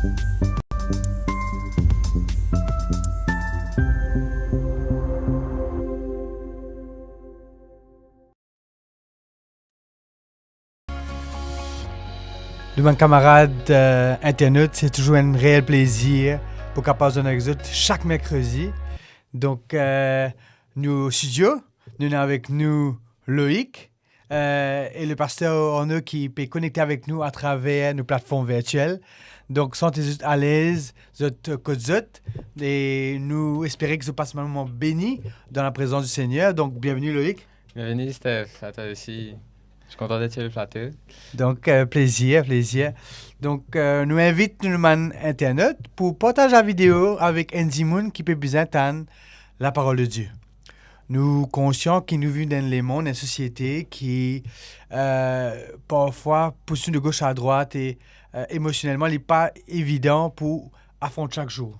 De mon camarade Internet, c'est toujours un réel plaisir pour qu'on passe un exode chaque mercredi. Donc, nous au studio, nous avons avec nous Loïc et le pasteur Orno qui peut connecter avec nous à travers nos plateformes virtuelles. Donc, sentez-vous à l'aise, et nous espérons que vous passez un moment béni dans la présence du Seigneur. Donc, bienvenue Loïc. Bienvenue Steph, à toi aussi. Je suis content d'être sur le plateau. Donc, plaisir. Donc, nous invitons nous man Internet pour partager la vidéo avec Andy Moon qui peut bien entendre la parole de Dieu. Nous conscients que nous vivons dans le monde, une société qui parfois pousse de gauche à droite et émotionnellement, il n'est pas évident pour affronter chaque jour.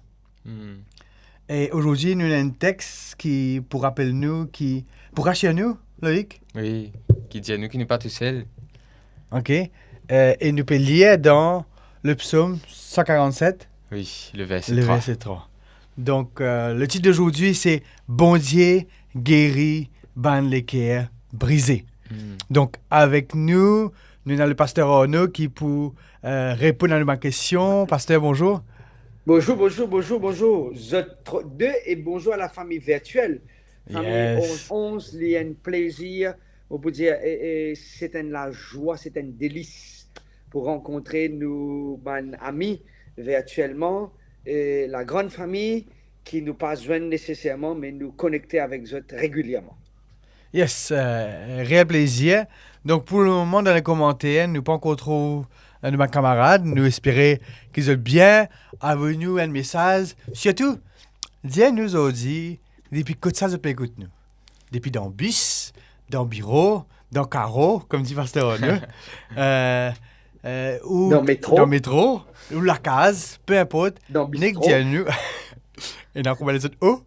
Et aujourd'hui, nous avons un texte qui, pour rappeler nous, pour racheter nous, Loïc. Oui, qui dit à nous qui n'est pas tout seul. OK. Et nous pouvons lire dans le psaume 147. Oui, le verset 3. Donc, le titre d'aujourd'hui, c'est « Bon Dieu guérit, ban les cœurs brisés ». Donc, avec nous, nous avons le pasteur Orno qui peut répondre à nos questions. Pasteur, bonjour. Bonjour. Zot 2 et bonjour à la famille virtuelle. Famille 11, il y a un plaisir. On peut dire, c'est la joie, c'est un délice pour rencontrer nos amis virtuellement. Et la grande famille qui nous pas joindre nécessairement, mais nous connecter avec eux régulièrement. Yes, réel plaisir. Donc, pour le moment, dans les commentaires, nous pas encore trop de mes camarades. Nous espérons qu'ils ont bien envoyé un message. Surtout, dis-nous aujourd'hui, depuis que ça se peut écouter nous. Depuis dans le bus, dans le bureau, dans le carreau, comme dit Pasteur Orno, ou dans le métro, ou la case, peu importe. Dans le bistrot. Dis-nous. Et donc, on va les autres. Oh!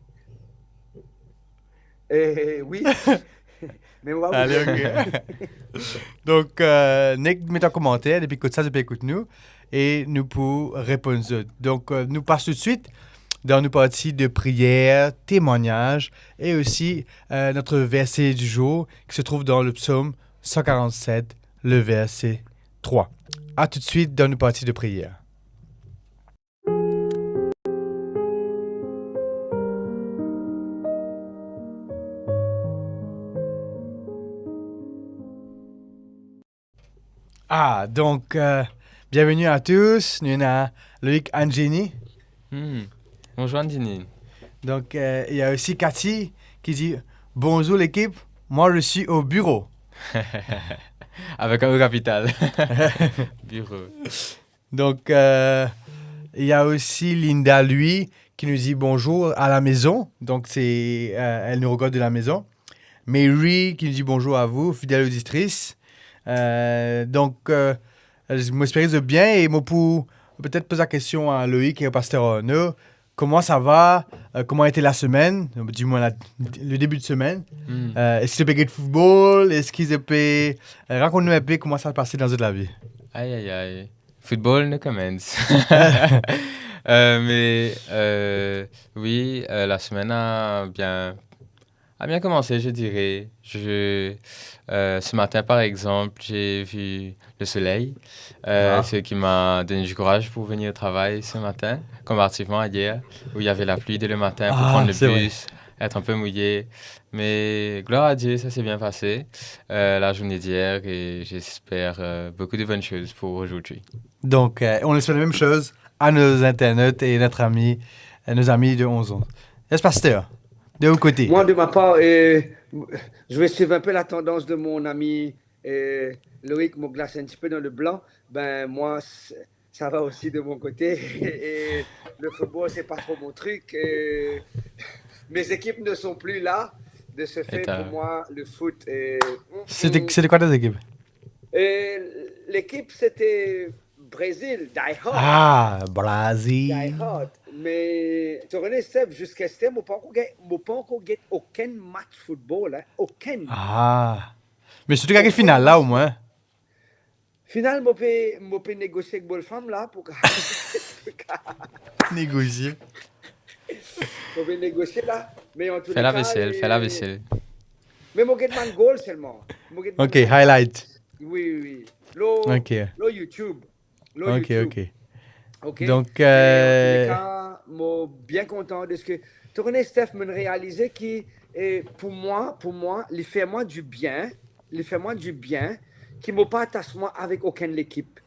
Oui. Mais on va allez, OK. Donc, mettez en commentaire depuis que ça se peut écouter nous et nous pour répondre. Donc, nous passons tout de suite dans nos parties de prière, témoignage et aussi notre verset du jour qui se trouve dans le psaume 147, le verset 3. À tout de suite dans nos parties de prière. Donc, bienvenue à tous. Nous avons Loïc Angeni. Bonjour Andini. Donc, il y a aussi Cathy qui dit « Bonjour l'équipe, moi je suis au bureau. » Avec un capital. Bureau. Donc, il y a aussi Linda, lui, qui nous dit « Bonjour à la maison. » Donc, elle nous regarde de la maison. Mary qui nous dit « Bonjour à vous, fidèle auditrice. » Donc, je m'espère de bien et moi pour peut-être poser la question à Loïc et au pasteur Orno. Comment ça va? Comment a été la semaine? Du moins, le début de semaine. Est-ce que tu peux de football? Est-ce qu'ils peuvent... Raconte-nous un peu comment ça a passé dans la vie. Aïe. Football ne commence. Oui, la semaine a bien commencé, je dirais. Ce matin, par exemple, j'ai vu le soleil, ce qui m'a donné du courage pour venir au travail ce matin, comparativement à hier, où il y avait la pluie dès le matin pour prendre le bus, être un peu mouillé. Mais gloire à Dieu, ça s'est bien passé la journée d'hier et j'espère beaucoup de bonnes choses pour aujourd'hui. Donc, on espère la même chose à nos internautes et nos amis de 11 ans. Est-ce pasteur? De vos côtés. Moi, de ma part, je vais suivre un peu la tendance de mon ami Loïc, me glace un petit peu dans le blanc. Moi, ça va aussi de mon côté. Et le football, c'est pas trop mon truc. Mes équipes ne sont plus là. De ce fait, pour moi, le foot... C'était quoi tes équipes? L'équipe, c'était Brésil, Die Hard. Ah, Brésil. Die Hard. Mais tu connais, Steph, jusqu'à ce moment, je n'ai pas encore gagné aucun match football. Aucun. Mais surtout, quelle finale là, au moins? Finalement, je peux négocier avec une femme là pour Négocier. Je peux négocier là. Mais en tous Fais les la cas, vaisselle, fais la vaisselle. mais je get mon goal seulement. Ok, highlight. Oui. Ok. Lo YouTube. Ok. Ok. Donc, Mais en tous les cas, je suis bien content de ce que tu connais, Steph, me réaliser que pour moi, il fait moi du bien, qui ne m'a pas attachement avec aucune équipe.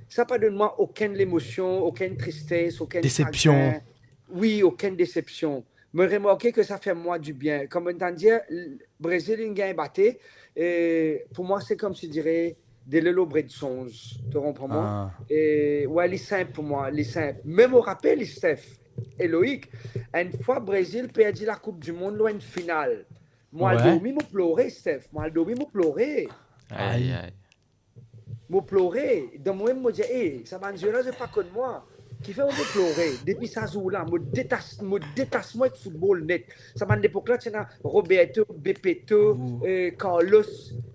Ça pas donne moi aucune émotion, aucune tristesse, aucune Déception. chagrin. Oui, aucune déception. Me remarquer que ça fait moi du bien. Comme on t'en dit, le Brésil il gagne batté. Et pour moi, c'est comme si je dirais des Lelo Bredsons. Tu comprends moi? Et ouais, les simples pour moi, les simples. Même au rappel, Steph et Loïc, une fois Brésil perdu la Coupe du Monde, loin de finale. Moi, le dormi, m'a pleuré, Steph. Moi, le dormi, m'a pleuré. Aïe. M'a pleuré. Dans moi, je me dis, hey, ça va là, c'est pas comme moi. Qui fait me pleurer depuis ça jour-là, me détache moi avec football net. Ça m'a l'époque là, c'est Roberto, Bebeto, Carlos,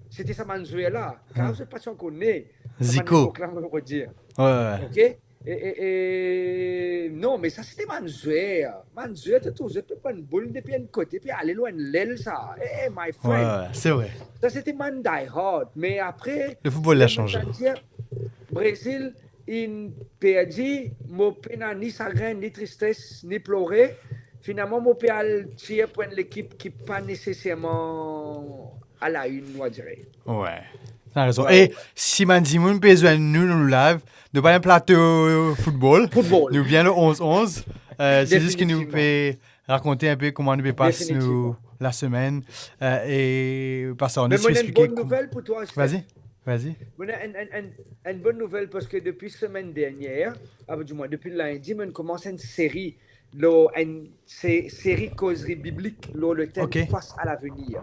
c'était ça m'a là. Car je sais pas si on connaît. Zico. Ça m'a l'époque là, dire. Ouais. Ok. Non, mais ça c'était Manzué. Manzué, tu peux pas une boule depuis un côté, puis aller loin de l'aile, ça. Hey, my friend. Ouais, c'est vrai. Ça c'était man die hard. Mais après, le football l'a changé. Brésil, il perdu, mon pena ni chagrin, ni tristesse, ni pleurer. Finalement, mon père tirer pour l'équipe qui n'est pas nécessairement à la une, on dirait. Ouais. T'as raison. Et si Mandimoun peut jouer nous dans le live, nous pas un plateau football. Nous vient le 11-11. C'est juste que nous pouvons raconter un peu comment nous passons la semaine. Et parce qu'on a expliqué. une bonne nouvelle pour toi. Vas-y. Une bonne nouvelle parce que depuis la semaine dernière, du moins depuis lundi, on commence une série, une série causerie biblique, le thème face à l'avenir.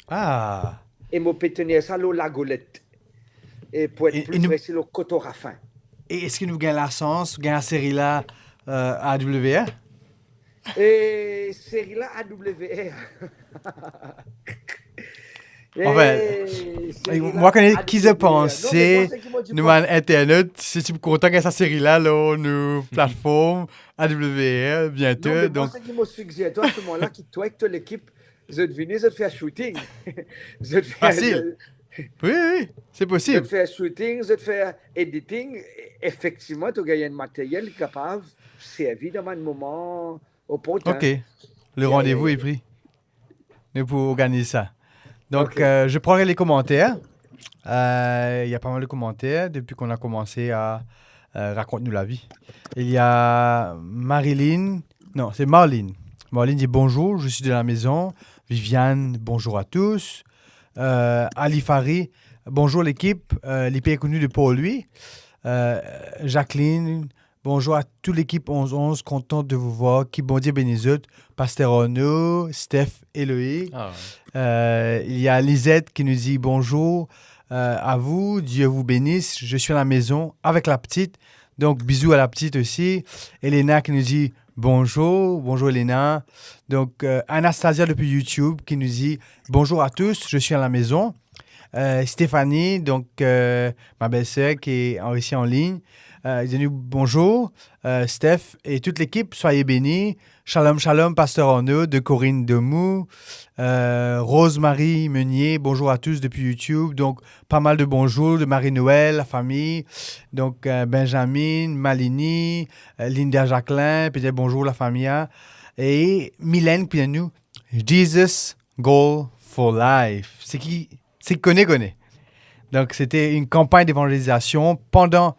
Ah. Et je peux tenir ça, la golette. Et pour être plus précis, le coteau rafin. Et est-ce que nous gagnons la chance, gagnons la série là à AWR? Et série là AWR. Enfin, moi, quand qui se pensait, nous, à Internet, si tu es content que cette série-là, nous, plateforme, AWR, bientôt. Non, mais donc, moi, ce qui m'a suggéré, toi, à ce moment-là, qui toi, avec toute l'équipe, je devinais, je te fais un shooting. Facile. Oui, c'est possible. Je te fais un shooting, je te fais un editing. Effectivement, tu gagnes un matériel capable de servir dans un moment opportun. OK. Le rendez-vous est pris. Nous pouvons organiser ça. Donc, je prendrai les commentaires. Il y a pas mal de commentaires depuis qu'on a commencé à raconter-nous la vie. Il y a Marilyn. Non, c'est Marlene. Marlene dit bonjour, je suis de la maison. Viviane, bonjour à tous. Ali Fari, bonjour l'équipe. L'équipe est connue de Paul lui. Jacqueline, bonjour à toute l'équipe 11-11. Content de vous voir. Qui bon Dieu bénisse. Pasteur Renaud, Steph, Eloïc. Il y a Lisette qui nous dit bonjour à vous. Dieu vous bénisse. Je suis à la maison avec la petite. Donc, bisous à la petite aussi. Elena qui nous dit bonjour. Bonjour Elena. Donc, Anastasia depuis YouTube qui nous dit bonjour à tous. Je suis à la maison. Stéphanie, donc ma belle-sœur qui est ici en ligne. Dit bonjour, Steph et toute l'équipe, soyez bénis. Shalom, shalom, Pasteur Arnaud de Corinne Demou. Rose-Marie Meunier, bonjour à tous depuis YouTube. Donc, pas mal de bonjours de Marie-Noël, la famille. Donc, Benjamin, Malini, Linda Jacqueline, peut-être bonjour la famille. Et Mylène, puis nous, Jesus Goal for Life. C'est qui connaît. Donc, c'était une campagne d'évangélisation pendant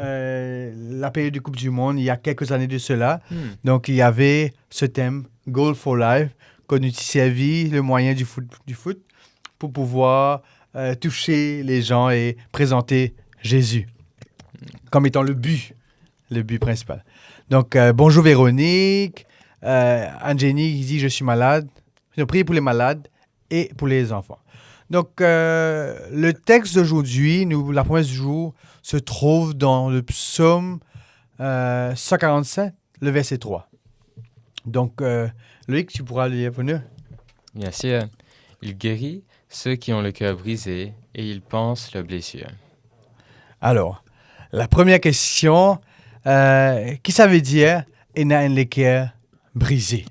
la période de Coupe du Monde, il y a quelques années de cela. Donc, il y avait ce thème, Goal for Life, qu'on utilise servi le moyen du foot pour pouvoir toucher les gens et présenter Jésus comme étant le but principal. Donc, bonjour Véronique. Angénie dit, je suis malade. Priez pour les malades et pour les enfants. Donc, le texte d'aujourd'hui, la promesse du jour, se trouve dans le psaume 147, le verset 3. Donc, Loïc, tu pourras le lire pour nous? Bien sûr. Il guérit ceux qui ont le cœur brisé et il pense leurs blessures. Alors, la première question, qui ça veut dire « il a un cœur brisé »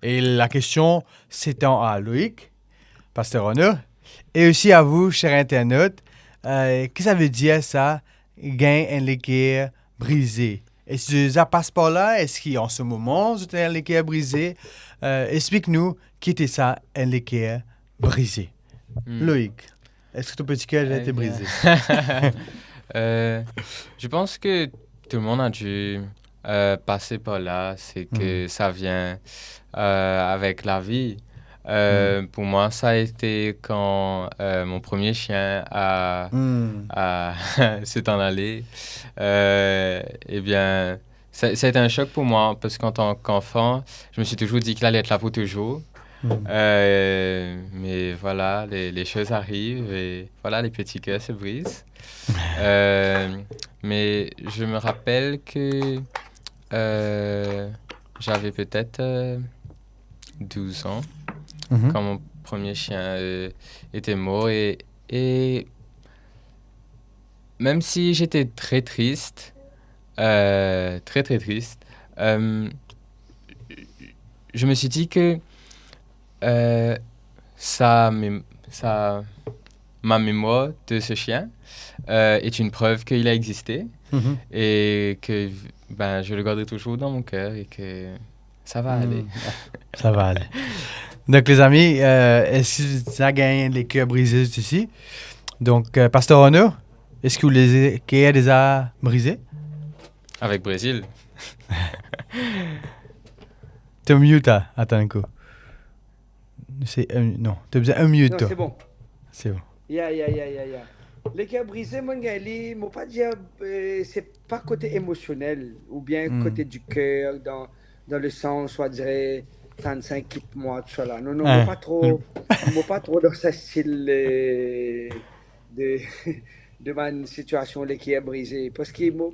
Et la question, c'est à Loïc, Pasteur Honor, et aussi à vous, chers internautes, qu'est-ce que ça veut dire ça, gain un cœur brisé? Est-ce que ça passe par là? Est-ce qu'en ce moment, vous avez un cœur brisé? Explique-nous, qui était ça, un cœur brisé? Loïc, est-ce que ton petit cœur a été brisé? Je pense que tout le monde a dû passer par là. C'est que ça vient avec la vie. Pour moi, ça a été quand mon premier chien s'est en allé. Eh bien, ça a été un choc pour moi parce qu'en tant qu'enfant, je me suis toujours dit qu'il allait être là pour toujours. Mais voilà, les choses arrivent et voilà, les petits cœurs se brisent. Mais je me rappelle que j'avais peut-être 12 ans quand mon premier chien était mort et même si j'étais très triste, très très triste, je me suis dit que ma mémoire de ce chien est une preuve qu'il a existé et que je le garderai toujours dans mon cœur et que ça va aller. Ça va aller. Donc, les amis, est-ce que ça gagne les cœurs brisés ici? Donc, Pasteur Honor, est-ce que les cœurs les a brisés? Avec Brésil. T'es mute, attends un coup. Non, tu as besoin un mute. Non, c'est bon. C'est bon. Yeah. Les cœurs brisés, mon gars, moi pas dire, c'est pas côté émotionnel ou bien côté du cœur, dans le sens, on dirait, 35, quitte-moi, tout ça là. Non, moi pas trop dans ce style de ma situation, les cœurs brisés. Parce que mon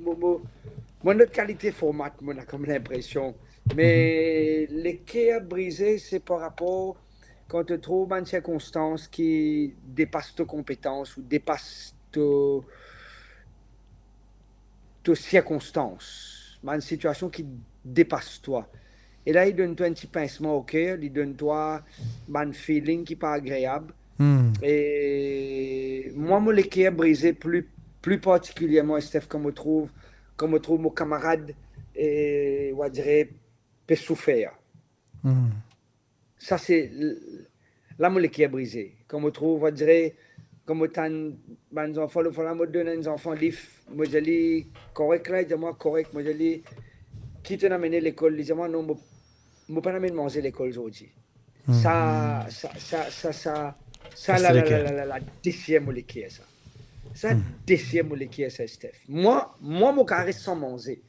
autre qualité format, on a comme l'impression. Mais les cœurs brisés, c'est par rapport quand tu trouves une circonstance qui dépasse tes compétences ou dépasse tes circonstances, une situation qui dépasse toi. Et là, il donne-toi un petit pincement au cœur, il donne-toi un feeling qui n'est pas agréable. Et moi, les cœurs brisés, plus particulièrement, Steph, comme on trouve mon camarade, et on dirait, peut souffrir. Ça, c'est là, mon cœur brisé. Comme on trouve, on dirait, comme autant des enfants, il faut me donner des enfants livres. Moi, je dis, correct, là, dis-moi, correct. Moi, je dis, qui t'a amené à l'école? Dis-moi, non, je ne peux pas amener manger à l'école aujourd'hui. Ça, la déchire mon cœur, ça. Ça déchire mon cœur, ça, Steph. Moi, mon carré sans manger,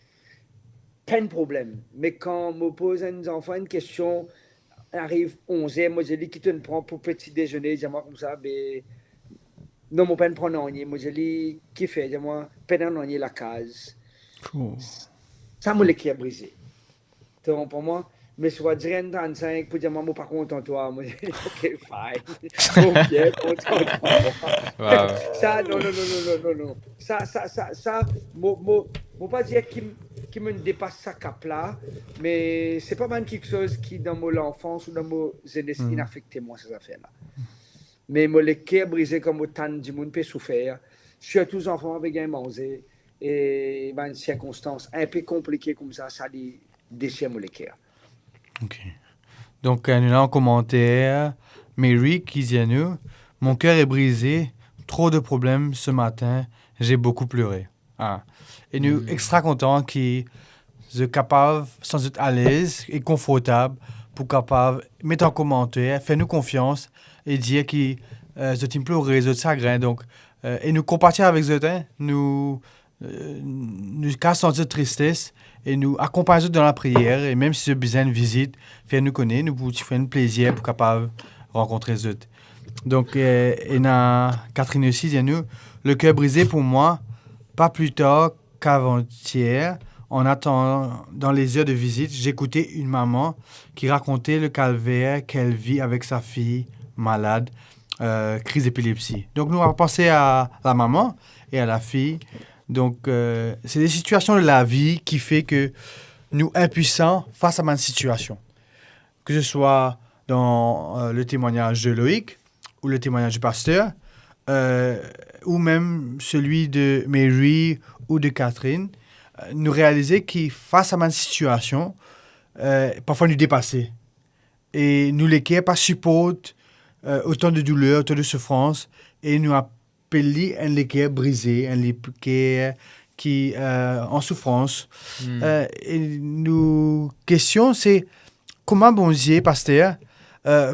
pas de problème. Mais quand on me pose à un enfant une question, arrive 11h, moi je dis qui te prend pour petit déjeuner, dis-moi comme ça, ben non, mon père prend non, moi je dis qui fait, dis-moi, père non, la case. Ça me qui a brisé. Tu comprends pour moi? Mais soit dire 35 pour dire moi pas content de toi, moi je dis ok fine, ok content de toi. Ça non. Ça moi pas dire qui me dépasse ça cap là, mais c'est pas mal quelque chose qui dans mon enfance ou dans mon jeunesse inaffecté moi ces affaires là. Mais mon le cœur brisé comme autant du monde peut souffrir, surtout les enfants avec un manger et une circonstance un peu compliquée comme ça les déchire mon le cœur. OK. Donc, nous avons en commentaire Mary qui dit à nous, mon cœur est brisé, trop de problèmes ce matin, j'ai beaucoup pleuré. Et nous extra contents qu'ils soient capables, sans être à l'aise et confortables, pour capable mettre en commentaire, faire nous confiance et dire qu'ils sont implorés, ils sont chagrins. Donc, et nous compartir avec eux, nous cassons cette tristesse et nous accompagnons dans la prière. Et même si c'est besoin de visite, faire nous connaître, nous pouvons faire un plaisir pour capable rencontrer eux. Donc, et Catherine aussi dit à nous, le cœur brisé pour moi, pas plus tard qu'avant-hier, en attendant dans les heures de visite, j'écoutais une maman qui racontait le calvaire qu'elle vit avec sa fille malade crise d'épilepsie. Donc, nous, on va penser à la maman et à la fille. Donc, c'est des situations de la vie qui fait que nous impuissants face à ma situation. Que ce soit dans le témoignage de Loïc ou le témoignage du pasteur, ou même celui de Mary ou de Catherine, nous réaliser que face à ma situation, parfois nous dépasser. Et nous lesquels pas supportent autant de douleur, autant de souffrance, et nous appeler un lesquels brisé, un lesquels qui en souffrance. Et nous question c'est comment bon Dieu, pasteur,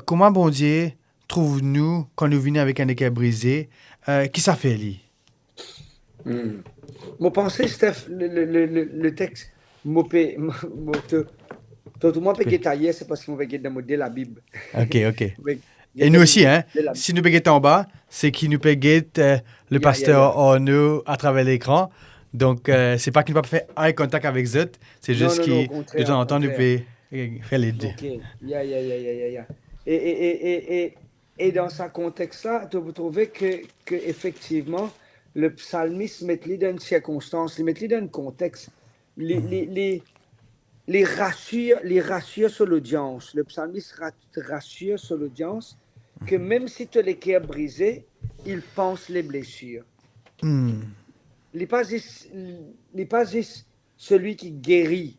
comment bon Dieu trouve-nous quand nous venons avec un lesquels brisé, qui ça fait lui? Moi pensez Steph, le texte, tout le monde peut détailler, c'est parce qu'on va démoder la Bible. Ok. Et nous aussi, hein? Si nous payons en bas, c'est qui nous paye le pasteur en nous à travers l'écran. Donc, c'est pas qu'il ne peut pas faire eye contact avec eux, c'est juste qu'il, de temps en temps, nous peut faire les deux. Ok, Et dans ce contexte-là, vous trouvez que effectivement, le psalmiste met dans une circonstance, il met dans un contexte, les rassure sur l'audience. Le psalmiste rassure sur l'audience que même si tu as les cœurs brisés, il pense les blessures. Il n'est pas juste celui qui guérit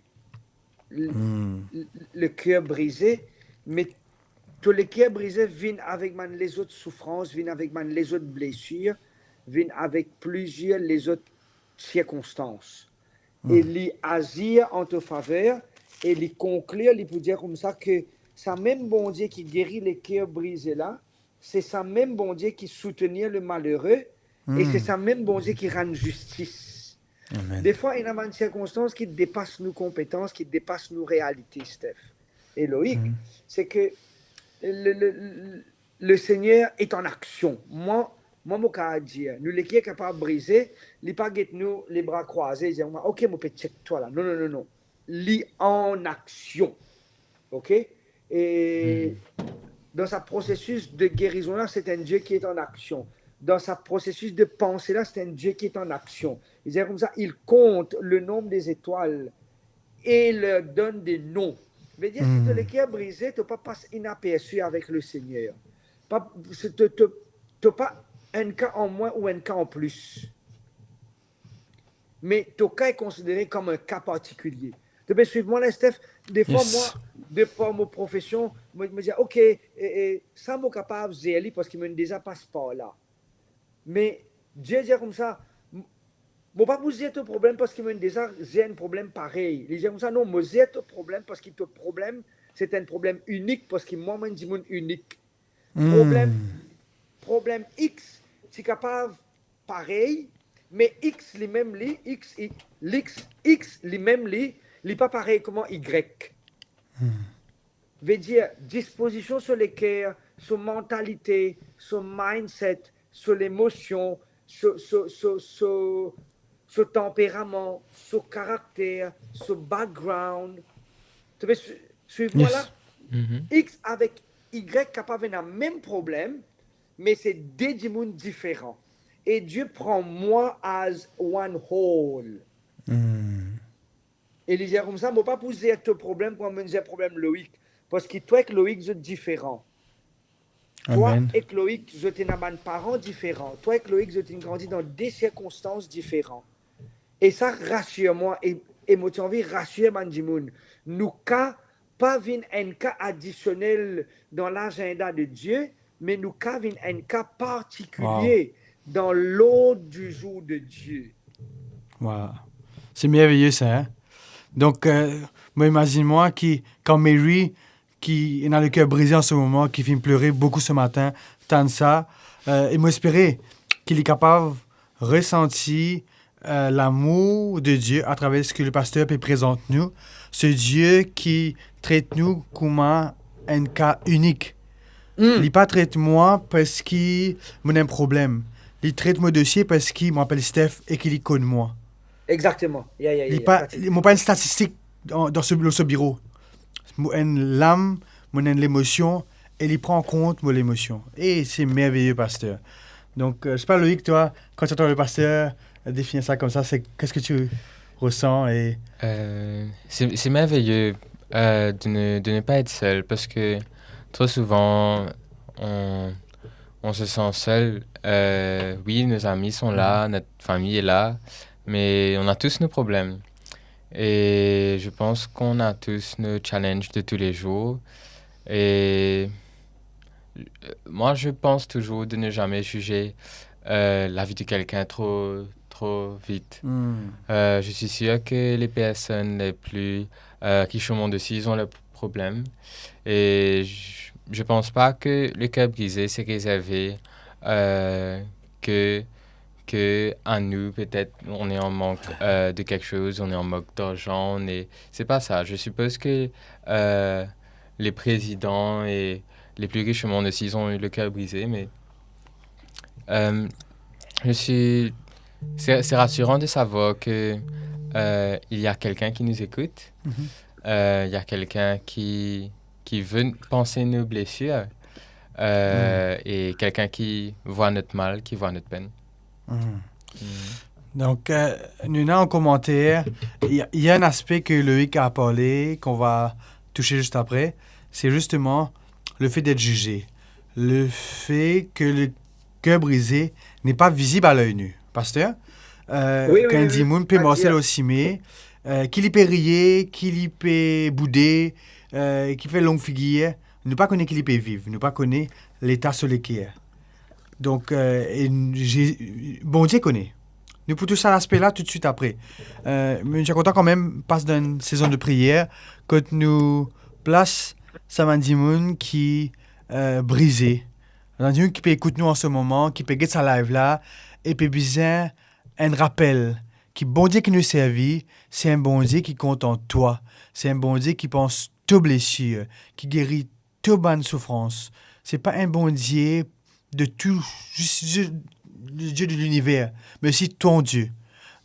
le cœur brisé, mais tous les cœurs brisés viennent avec les autres souffrances, viennent avec les autres blessures, viennent avec plusieurs les autres circonstances. Et les agir en ta faveur et les conclure, les pour dire comme ça que c'est même bon Dieu qui guérit les cœurs brisés là, c'est ça même bon Dieu qui soutenir le malheureux et c'est ça même bon Dieu qui rend justice. Amen. Des fois, il y a une circonstance qui dépasse nos compétences, qui dépasse nos réalités, Steph et Loïc. C'est que le Seigneur est en action. Moi, mon cas dire, nous les qui est capable de briser, il pas get nous les bras croisés, dire OK, mon petit toi là. Non. Li en action. OK? Et dans ce processus de guérison là, c'est un Dieu qui est en action. Dans ce processus de pensée là, c'est un Dieu qui est en action. Il dit comme ça, il compte le nombre des étoiles et leur donne des noms. veut dire, si tu les cœurs brisés, tu ne peux pas passer inaperçu avec le Seigneur. Tu n'as pas un cas en moins ou un cas en plus. Mais ton cas est considéré comme un cas particulier. Tu peux suivre moi, là, Steph. Des fois, moi, de par ma profession, je me dis, OK, ça m'a capable de faire parce qu'il me déjà passe par là. Mais Dieu dit comme ça, je ne pas vous dire ton problème parce qu'il me déjà j'ai un problème pareil. Il dit comme ça, non, moi j'ai ton problème parce que ton problème, c'est un problème unique parce que moi, je dis unique. Problème X, c'est capable pareil, mais X, les mêmes X, les mêmes les pas pareil comment Y. Veut dire disposition sur les cœurs, sur mentalité, sur mindset, sur l'émotion, sur tempérament, sur caractère, sur background. Tu peux suivre moi là? X avec Y capable d'un même problème, mais c'est deux mondes différents. Et Dieu prend moi as one whole. Et il dit comme ça, je ne peux pas poser ton problème comme un problème Loïc. Parce que toi et Loïc, vous êtes différents. Toi et Loïc, vous êtes un parent différent. Toi et Loïc, vous êtes grandi dans des circonstances différentes. Et ça rassure moi. Et moi, j'ai envie de rassurer Mandimoun. Nous cas pas un cas additionnel dans l'agenda de Dieu, mais nous avons un cas particulier dans l'ordre du jour de Dieu. Wow. C'est merveilleux ça, hein? Donc, moi, imagine-moi quand Mary, qui est dans le cœur brisé en ce moment, qui vient pleurer beaucoup ce matin, tant de ça, et moi espérer qu'il est capable de ressentir l'amour de Dieu à travers ce que le pasteur peut présenter nous. Ce Dieu qui traite nous comme un cas unique. Il ne traite pas moi parce qu'il a un problème. Il traite mon dossier parce qu'il m'appelle Steph et qu'il connaît moi. Exactement. Il n'y a pas une statistique dans ce bureau. Une l'âme, une l'émotion, elle y prend en compte mon émotion. Et c'est merveilleux, pasteur. Donc, je sais pas, Loïc, toi, quand tu entends le pasteur définir ça comme ça, qu'est-ce que tu ressens et... C'est merveilleux de ne pas être seul parce que trop souvent, on, on se sent seul. Oui, nos amis sont là, notre famille est là, mais on a tous nos problèmes. Et je pense qu'on a tous nos challenges de tous les jours. Et moi, je pense toujours de ne jamais juger la vie de quelqu'un trop vite. Hmm. Je suis sûr que les personnes les plus qui chôment dessus, ils ont leurs problèmes. Et je pense pas que le cœur brisé, c'est réservé euh, que, que à nous. Peut-être on est en manque de quelque chose, on est en manque d'argent. C'est pas ça. Je suppose que euh, les présidents et les plus riches au monde aussi, ils ont eu le cœur brisé. Mais euh, je suis c'est rassurant de savoir que il y a quelqu'un qui nous écoute, Mhm. il y a quelqu'un qui veut penser nos blessures Hmm. et quelqu'un qui voit notre mal, qui voit notre peine. Hmm. Mm. Donc, Nuna, en commentaire, il y a un aspect que Loïc a parlé, qu'on va toucher juste après. C'est justement le fait d'être jugé. Le fait que le cœur brisé n'est pas visible à l'œil nu. Pasteur, Oui, oui, quand oui, dit oui. moun peut morcer C'est-à-dire, aussi, mais qu'il y peut rire, qu'il y peut bouder, qu'il fait longue figure, ne pas connaître qu'il y peut vivre, ne pas connaître l'état sur lequel il est. Donc, bon Dieu connaît. Nous pour tout ça l'aspect-là tout de suite après. Mais je suis content quand même, passe d'une saison de prière, que nous place Samandi Moon qui brisé. Samandi Moon qui peut écouter nous en ce moment, qui peut get sa live là, et puis besoin un rappel qui bon Dieu qui nous servit, c'est un bon Dieu qui compte en toi. C'est un bon Dieu qui pense tes blessures, qui guérit tes bonnes souffrances. C'est pas un bon Dieu de tout, juste le Dieu de l'univers, mais aussi ton Dieu.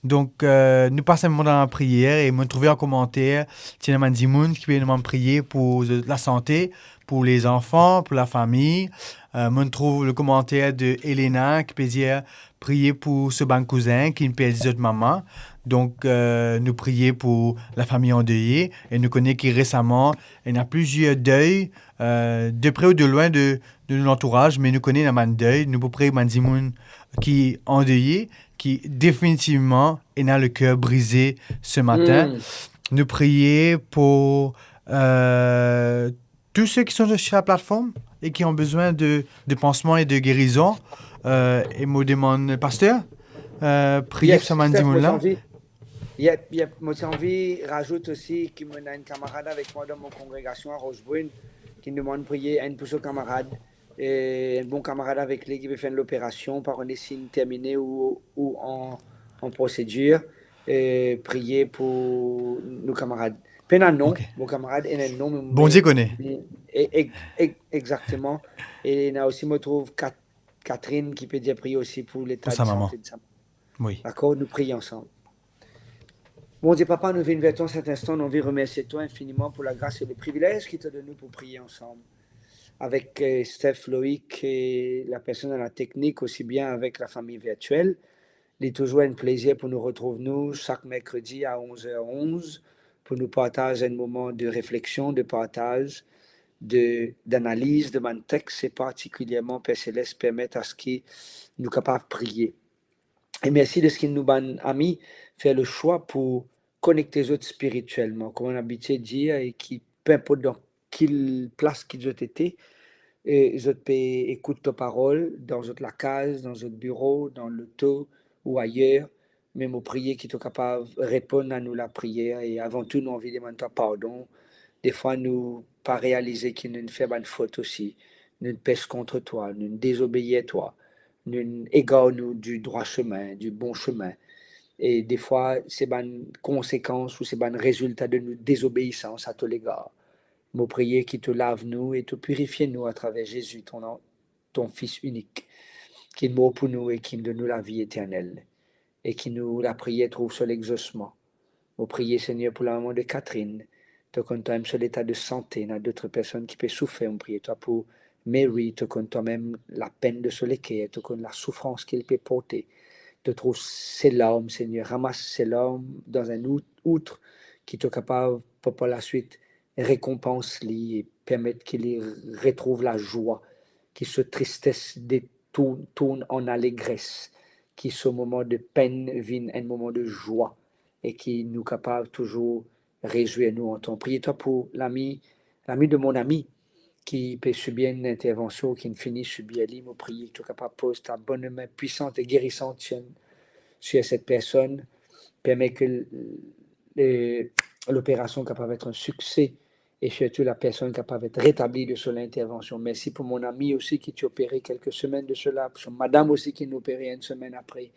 Donc, nous passons un moment dans la prière et me trouver en commentaire, tiens, Mandimoun qui peut nous prier pour la santé, pour les enfants, pour la famille. Me trouve le commentaire de Elena qui peut dire prier pour ce bon cousin qui peut dire notre maman. Donc, nous prier pour la famille endeuillée et nous connaissons qui récemment, il y a plusieurs deuils, de près ou de loin de l'entourage, mais nous connaissons un deuil. Nous pouvons prier Mandimoun qui est endeuillé, qui définitivement est dans le cœur brisé ce matin. Nous prier pour tous ceux qui sont sur la plateforme et qui ont besoin de pansements et de guérison. Et me demande, pasteur, prier pour ce Steph, moi j'ai mandimoun-là. envie, moi j'ai envie, rajoute aussi qu'il y a une camarade avec moi dans mon congrégation à Rochebrune qui me demande de prier un pour ce camarade. Et un bon camarade avec lui qui veut faire l'opération par un signe terminé ou en procédure. Et prier pour nos camarades. Pas un nom, Ok. mon camarade est un nom. Bon Dieu connaît. Exactement. Et il y a aussi, me trouve, Catherine qui peut dire prier aussi pour Pour l'état de sa maman. santé de sa maman. Oui. D'accord, nous prions ensemble. Bon Dieu, Papa, nous venons vers toi cet instant. Nous voulons remercier toi infiniment pour la grâce et le privilège qu'il t'a donné pour prier ensemble. Avec Steph, Loïc et la personne à la technique, aussi bien avec la famille virtuelle. Il est toujours un plaisir pour nous retrouver nous chaque mercredi à 11h11 pour nous partager un moment de réflexion, de partage, d'analyse de mon texte et particulièrement Père Céleste permettre à ce qu'il nous capable de prier. Et merci de ce qu'il nous a mis faire le choix pour connecter les autres spirituellement, comme on a habitué de dire, et qui, peu importe dans quelle place qu'ils ont été, et les autres écoutent ta parole dans la case, dans notre bureau, dans l'auto ou ailleurs, même au prier qui sont capables de répondre à nous la prière. Et avant tout, nous envie de demander pardon. Des fois, nous pas réaliser qu'il nous fait une faute aussi. Nous pêche contre toi, nous désobéissons à toi, nous égarons nous du droit chemin, du bon chemin. Et des fois, c'est une conséquence ou c'est un résultat de notre désobéissance à tous les gars. Nous prier qui te lave nous et te purifie nous à travers Jésus, ton Fils unique, qui est mort pour nous et qui donne nous la vie éternelle. Et qui nous, la prière trouve sur l'exaucement. Nous prier, Seigneur, pour la maman de Catherine, te contempler sur l'état de santé, il y a d'autres personnes qui peuvent souffrir. On prie, toi, pour Mary, tu connais toi-même la peine de ce léquer, tu connais la souffrance qu'il peut porter. Tu trouves ces larmes, Seigneur, ramasse ces larmes dans un outre qui est capable, pour par la suite, récompense-les et permettre qu'il retrouve la joie, que ce tristesse tourne en allégresse, que ce moment de peine vienne un moment de joie et qui nous capable toujours réjouir nous en ton. Prie-toi pour l'ami de mon ami qui peut subir une intervention, qui ne finit subir lui, me prier que tu es capable de poser ta bonne main puissante et guérissante sur cette personne, permet que l'opération est capable d'être un succès et surtout la personne est capable d'être rétablie de son intervention. Merci pour mon ami aussi qui t'a opéré quelques semaines de cela, pour madame aussi qui nous opéré une semaine après.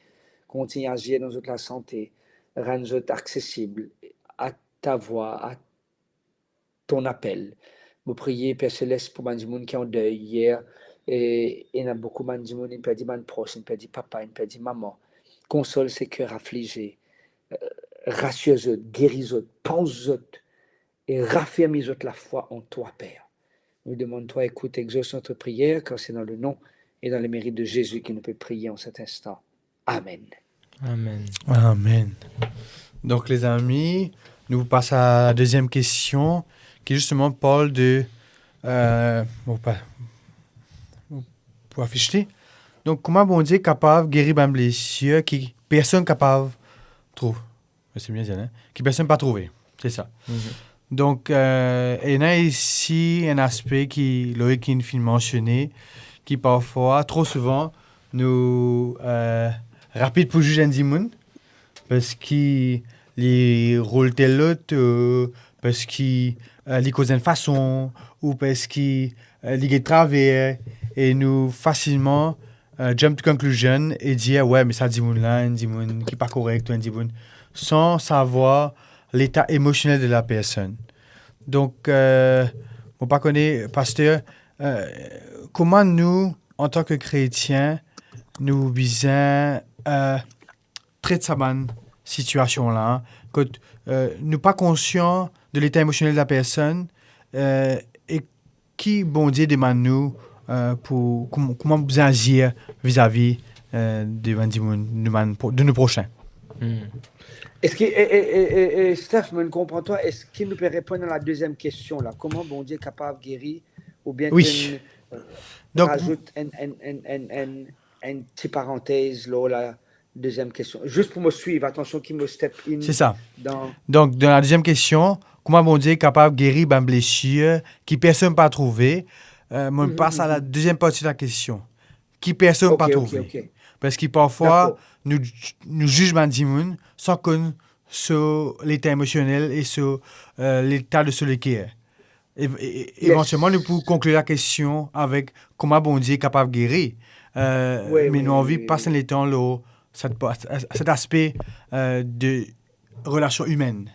Continue à agir dans notre la santé, rendre accessible à ta voix, à ton appel. Vous priez, Père Céleste, pour les gens qui ont deuil hier. Et il y a beaucoup de gens qui ont perdu un proche, ils ont perdu papa, ils ont perdu maman. Console ces cœurs affligés. Rassure-eux, guéris-eux, pense-eux et raffermis-eux la foi en toi, Père. Nous demandons, toi, écoute, exauce notre prière, car c'est dans le nom et dans le mérite de Jésus que nous peut prier en cet instant. Amen. Amen. Amen. Donc, les amis, nous passons à la deuxième question, qui justement parle de... pour afficher. Donc, comment bon Dieu est capable de guérir une blessure qui personne capable trouve. C'est bien dit, hein? Qui personne pas trouvé. C'est ça. Donc, il y a ici un aspect qui Loïc vient mentionné, qui parfois, trop souvent, nous rapide pour juger un dimon, parce qu'il les rôle tel l'autre, parce qu'il les cause d'une façon, ou parce qu'il les travers, et nous facilement jump to conclusion et dire ouais mais ça dimon là, un dimon qui est pas correct, un dimon, sans savoir l'état émotionnel de la personne. Donc, on pas connaît, pasteur, comment nous, en tant que chrétiens, nous visons traiter cette situation-là, que nous pas conscients de l'état émotionnel de la personne et qui, bon Dieu, demande nous pour comment vous agir vis-à-vis de nos prochains. Est-ce que, Steph, me comprends-toi, est-ce qu'il nous peut répondre à la deuxième question, là? Comment bon Dieu est capable de guérir? Ou bien oui. Donc, rajoute une petite parenthèse, là, la deuxième question. Juste pour me suivre, attention qu'il me step in. C'est ça. Donc, dans la deuxième question, comment bon Dieu est capable de guérir une blessure qui personne n'a pas trouvé? On passe à la deuxième partie de la question. Qui personne n'a pas trouvé. Okay. Parce que parfois, nous jugeons les gens sans qu'on sur l'état émotionnel et sur l'état de celui qui est. Éventuellement, nous pouvons conclure la question avec comment bon Dieu est capable de guérir. Mais nous avons envie de passer le temps là, cet aspect de relation humaine.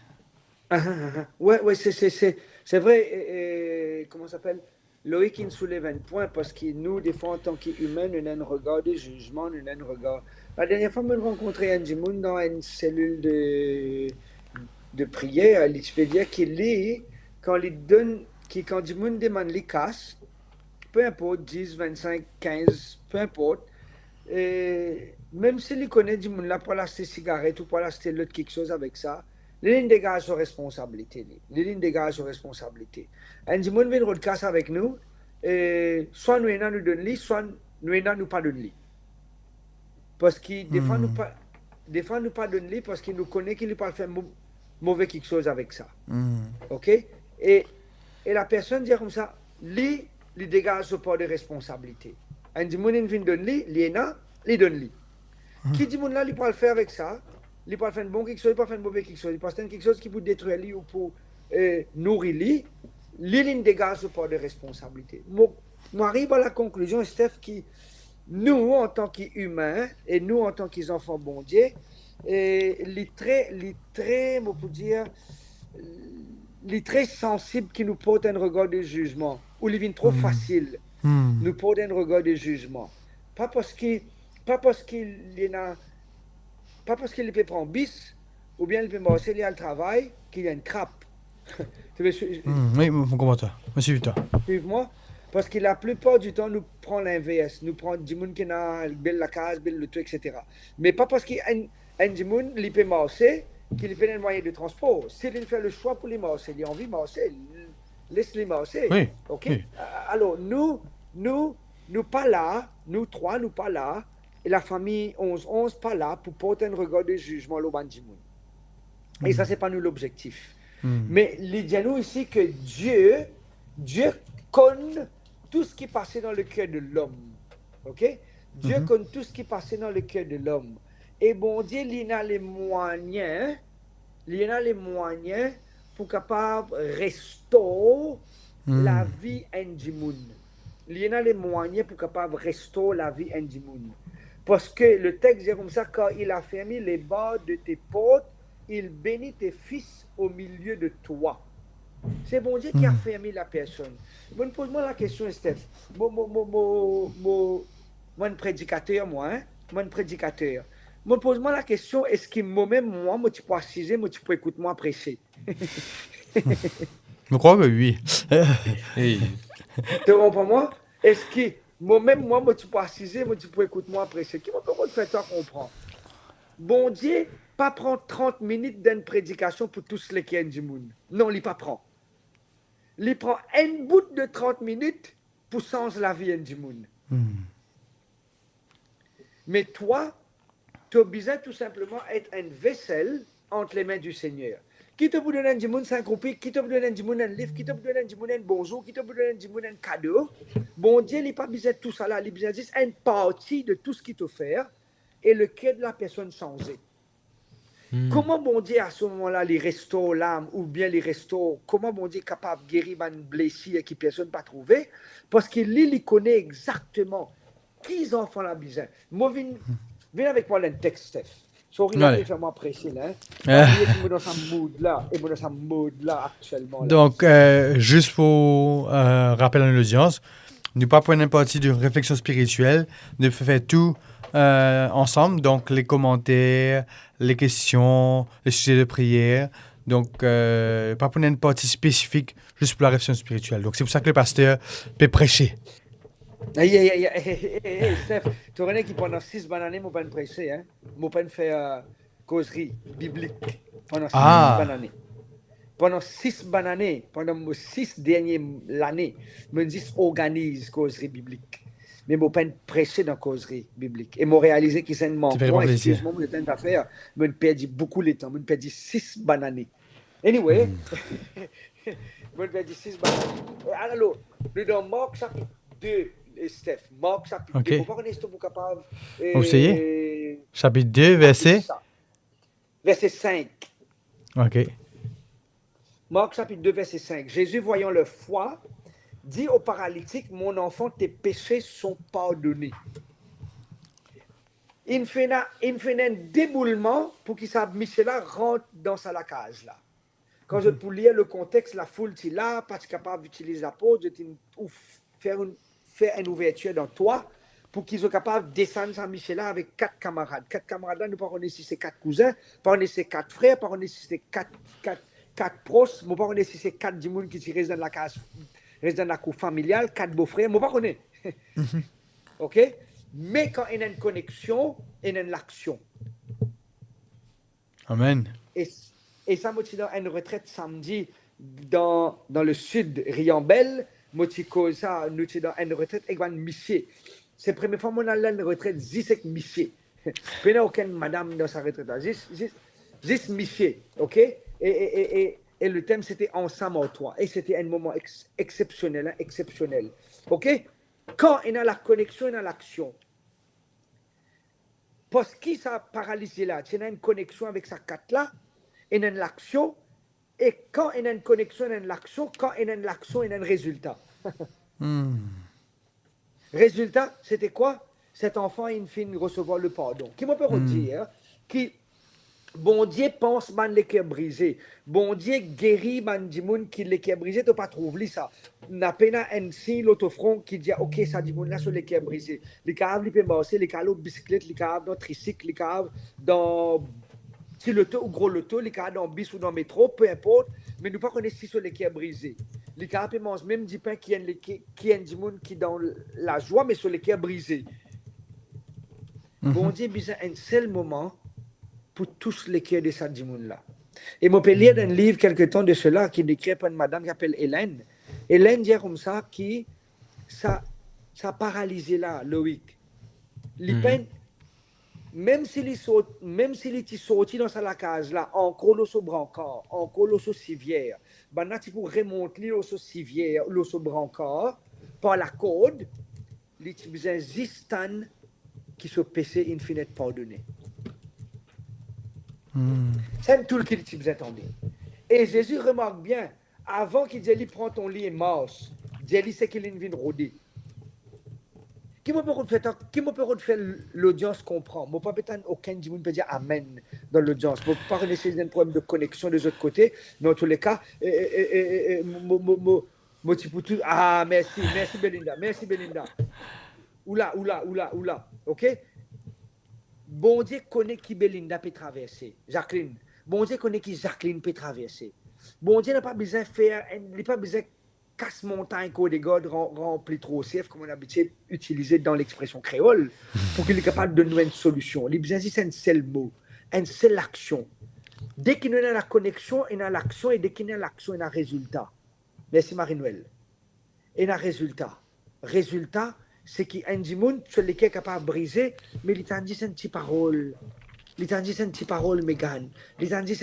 Oui, c'est vrai. Comment ça s'appelle? Loïc soulève un point parce que nous, des fois, en tant qu'humains, nous avons un regard de jugement, nous avons un regard. La dernière fois, je rencontré un Jimoun dans une cellule de prière, il peut dire qu'il lit, quand Jimoun demande les casses, peu importe, 10, 25, 15, peu importe, et même s'il connaît Jimoun là pour l'acheter cigarette ou pour l'acheter l'autre quelque chose avec ça, les lignes dégagent aux responsabilités. Un Jimoun vient de casse avec nous, et soit nous donne lui, soit nous pas donne lui. Parce que des fois nous pas donne lui parce qu'il nous connaît qu'il ne peut pas faire mauvais quelque chose avec ça. OK? Et la personne dit comme ça, lui dégage ce part de responsabilité. Un Jimoun vient donne lui, il donne lui. Qui dit là, il peut le faire avec ça? Il peut faire un bon quelque chose, il peut faire un mauvais quelque chose. Il peut faire quelque chose qui peut détruire lui ou pour nourrir lui. Il dégage ce part de responsabilité. Moi, j'arrive à la conclusion, Steph, qui nous, en tant qu'humains, et nous, en tant qu'enfants bon Dieu, les très sensibles qui nous portent un regard de jugement, ou les vignes trop faciles, nous portent un regard de jugement. Pas parce qu'il peut prendre bis, ou bien il peut marcher à le travail, qu'il y a une crappe. Oui, mon commentaire. Monsieur Victor. Suive-moi. Parce que la plupart du temps, nous prenons l'inverse. Nous prenons du monde qui a la case, le tout, etc. Mais pas parce qu'il y a un monde qui peut marcher, qu'il peut un moyen de transport. S'il fait le choix pour les marcher, il a envie de marcher, laisse-les marcher. Oui. OK? Oui. Alors, nous pas là, nous trois, nous pas là, et la famille 11 pas là pour porter un regard de jugement au Bandimoun. Et ça, c'est pas nous l'objectif. Mais il dit à nous ici que Dieu connaît tout ce qui passait dans le cœur de l'homme. OK? Dieu connaît tout ce qui passait dans le cœur de l'homme. Et bon Dieu, il a les moyens pour capable restaurer la vie Ndimoun. Il a les moyens pour capable restaurer la vie Ndimoun. Parce que le texte dit comme ça, quand il a fermé les barres de tes portes, il bénit tes fils au milieu de toi. C'est bon Dieu qui a fermé la personne. Bon, pose-moi la question, Steph. Moi, un prédicateur, moi, un prédicateur. Moi, pose-moi la question, est-ce que moi-même, moi, tu peux assiser, moi, tu peux écouter moi prêcher? Je crois que oui. Hey. Tu comprends moi? Est-ce que moi-même, moi, tu peux assiser, moi, tu peux écouter moi prêcher? Qui m'a pas fait toi comprendre? Bon Dieu, pas prendre 30 minutes d'une prédication pour tous les qui ont du monde. Non, il pas prend. Il prend un bout de 30 minutes pour changer la vie du monde. Mais toi, tu as besoin tout simplement d'être un vaisselle entre les mains du Seigneur. Qui te peut donner du monde 5 roupies, qui te peut donner du monde un livre, qui te peut donner du monde un bonjour, qui te peut donner du monde un cadeau. Bon Dieu, il n'a pas besoin de tout ça là, il a besoin juste une partie de tout ce qu'il te fait et le cœur de la personne changé. Comment bon Dieu à ce moment-là les restaure l'âme ou bien les restaure, comment bon Dieu est capable de guérir une blessure qui personne n'a pas trouvé? Parce qu'il il connaît exactement qui enfants la besoin. Moi, viens avec moi le texte, Steph. Sorry, là, il fait moi prêcher là. Je suis dans ce mood-là, et dans ce mood-là actuellement. Là. Donc, juste pour rappeler à l'audience, ne pas prendre une partie de réflexion spirituelle, de faire tout ensemble, donc les commentaires, les questions, les sujets de prière. Donc, pas prendre une partie spécifique juste pour la réflexion spirituelle. Donc, c'est pour ça que le pasteur peut prêcher. Hey, Steph, tu connais que pendant 6 bonnes années, je n'ai pas prêché, hein? Je n'ai pas fait causerie biblique pendant 6 bonnes années. Pendant 6 bonnes années, pendant 6 dernières années, je organise causerie biblique. Mais je n'ai pas prêché dans la causerie biblique. Et je réalisé que c'est un manquement. Excuse-moi, je n'ai pas fait. Je perdu beaucoup de temps. Je perdu 6 bonnes années. Anyway, je perdu 6 bonnes années. Alors, nous dans Marc chapitre 2, Steph. Marc chapitre 2. Vous parlez de capable. Vous essayez? Chapitre 2, verset 5. OK. Marc chapitre 2, verset 5. Jésus, voyant leur foi, dit au paralytique, mon enfant, tes péchés sont pardonnés. Il fait un déboulement pour qu'il sache Michel-là rentre dans sa cage là. Quand je peux lire le contexte, la foule est là, pas capable d'utiliser la peau, faire une ouverture dans toi pour qu'ils soient capables de descendre à Michel-là avec 4 camarades. 4 camarades là, nous parlons ici c'est 4 cousins, parlons ici c'est 4 frères, parlons ici c'est 4 proches, nous parlons ici c'est 4 dimoun qui restent dans la case. Reste dans la cour familiale, 4 beaux-frères, moi, je ne sais pas. OK? Mais quand il y a une connexion, il y a l'action. Amen. Et ça, moi, je suis dans une retraite samedi dans le sud, Riambel. Moi, je suis dans une retraite avec un Miché. C'est la première fois que je suis une retraite juste avec Miché. Il n'y a aucune madame dans sa retraite. Juste Miché. OK? Et le thème, c'était Ensemble en toi. Et c'était un moment exceptionnel, hein, exceptionnel. OK? Quand il y a la connexion, il y a l'action. Parce que ça paralysé là, il y a une connexion avec sa carte là, il y a l'action. Et quand il y a une connexion, il y a l'action. Quand il y a l'action, il y a un résultat. Résultat, c'était quoi? Cet enfant, il finit de recevoir le pardon. Qui m'a peut dire qui bon Dieu pense man les cœurs brisés. Bon Dieu guérit man du monde qui les cœurs brisés, tu pas trouvé ça. N'a pas un signe l'autre front qui dit OK, ça dit monde là sur les cœurs brisés. Les caves, les peut marcher, les caves bicyclette, les caves dans tricycle, les caves dans petit loto ou gros loto, les caves dans bis ou dans métro, peu importe, mais nous pas connaissons si sur les cœurs brisés. Les capable manger même du pain qui est du monde qui dans la joie, mais sur les cœurs brisés. Bon Dieu, besoin un seul moment pour tous les cœurs de ça du monde là. Et mon père lire un livre quelque temps de cela qui est écrit par une madame qui s'appelle Hélène. Hélène dit comme ça qui ça paralysé là, Loïc. Les peines, même s'il est sorti dans sa case là, encore l'osso brancard, encore l'osso civière, ben là tu peux remonter l'osso civière, l'osso brancard par la corde, il y a besoin de qui se péché infinite pardonné. C'est tout ce qu'il a besoin d'entendre. Et Jésus remarque bien, avant qu'il dise, prends ton lit et marche, Dieu sait qu'il vient rôder. Qui me peut faire l'audience comprend. Moi, pas peut-être aucun du monde peut dire Amen dans l'audience. Moi, pas reconnaître un problème de connexion des autres côtés, mais en tous les cas, ah, merci Belinda. Oula, ok? Bon Dieu connaît qui Belinda peut traverser. Jacqueline. Bon Dieu connaît qui Jacqueline peut traverser. Bon Dieu n'a pas besoin de faire, il n'a pas besoin de casse-montagne qu'au dégâts rempli trop safe, comme on a l'habitude d'utiliser dans l'expression créole, pour qu'il est capable de nous donner une solution. Il a besoin c'est un seul mot, une seule action. Dès qu'il y a la connexion, il y a l'action, et dès qu'il y a l'action, il y a un résultat. Merci Marie-Noël. Il y a un résultat. Résultat, c'est qu'il y a un monde sur lequel est capable de briser, mais il t'a dit une petite parole. Il t'a dit une petite parole, Mégane. Il t'a dit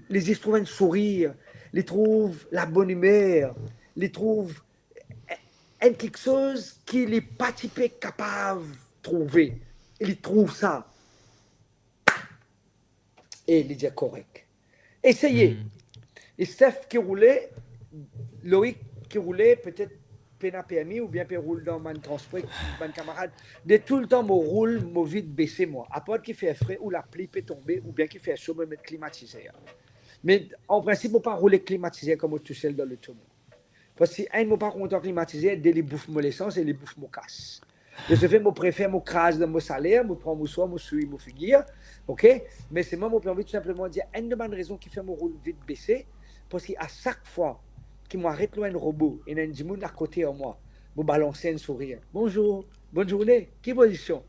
ils trouvent un sourire, ils trouvent la bonne humeur, ils trouvent quelque chose qu'il n'est pas typé capable de trouver. Ils trouvent ça. Et il dit correct. Essayez. Et Steph qui roulait, Loïc qui roulait, peut-être Pena permis ou bien roule dans mon transport, mon camarade. De tout le temps, je roule, je vite baisser moi. À part qu'il fait frais ou la pluie peut tomber ou bien qu'il fait chaud, je me climatisé. Mais en principe, je ne pas rouler climatisé comme tout seul dans le tunnel. Parce que si un ne pas content climatisé, dès les bouffes mon essence et les bouffes mon casse. Je fais mon préfère, mon crase dans mon salaire, je prends mon soin, mon suivi, mon figure. Ok? Mais c'est moi, mon envie tout simplement de dire une de bonnes raisons qui fait mon roule vite baisser. Parce qu'à chaque fois qu'il m'arrête loin un robot et un monde à côté de moi, je balance un sourire. Bonjour, bonne journée, qui position?